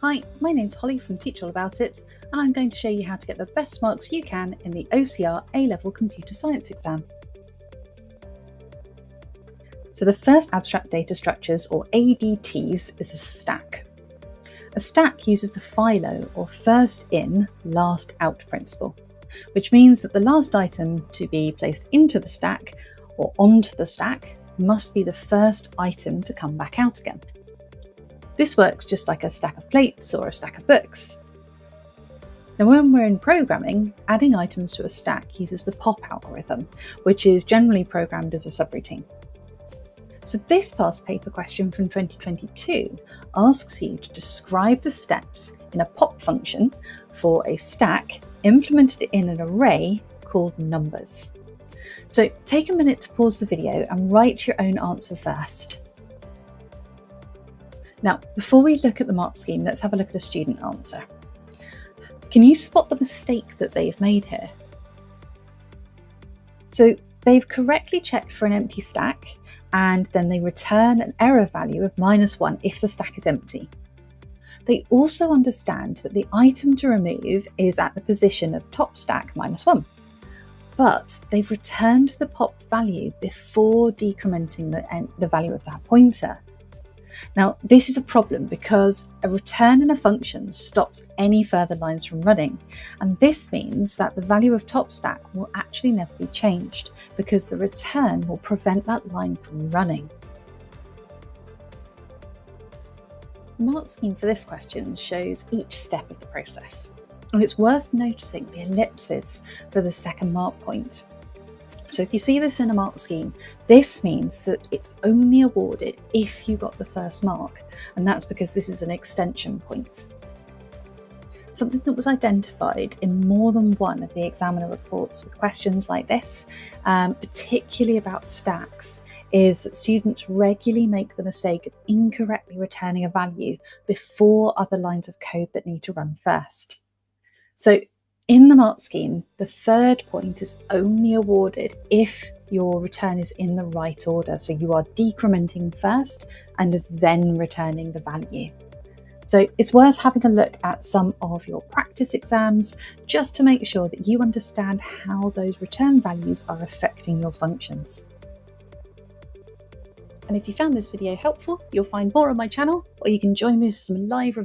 Hi, my name's Holly from Teach All About It, and I'm going to show you how to get the best marks you can in the OCR A-Level Computer Science exam. So the first abstract data structures, or ADTs, is a stack. A stack uses the FILO, or first in, last out principle, which means that the last item to be placed into the stack, or onto the stack, must be the first item to come back out again. This works just like a stack of plates or a stack of books. Now, when we're in programming, adding items to a stack uses the pop algorithm, which is generally programmed as a subroutine. So this past paper question from 2022 asks you to describe the steps in a pop function for a stack implemented in an array called numbers. So take a minute to pause the video and write your own answer first. Now, before we look at the mark scheme, let's have a look at a student answer. Can you spot the mistake that they've made here? So they've correctly checked for an empty stack, and then they return an error value of -1 if the stack is empty. They also understand that the item to remove is at the position of top stack -1, but they've returned the pop value before decrementing the value of that pointer. Now, this is a problem because a return in a function stops any further lines from running, and this means that the value of top stack will actually never be changed because the return will prevent that line from running. The mark scheme for this question shows each step of the process, and it's worth noticing the ellipses for the second mark point. So if you see this in a mark scheme, this means that it's only awarded if you got the first mark, and that's because this is an extension point. Something that was identified in more than one of the examiner reports with questions like this, particularly about stacks, is that students regularly make the mistake of incorrectly returning a value before other lines of code that need to run first. So in the mark scheme, the third point is only awarded if your return is in the right order. So you are decrementing first and then returning the value. So it's worth having a look at some of your practice exams just to make sure that you understand how those return values are affecting your functions. And if you found this video helpful, you'll find more on my channel, or you can join me for some live revisions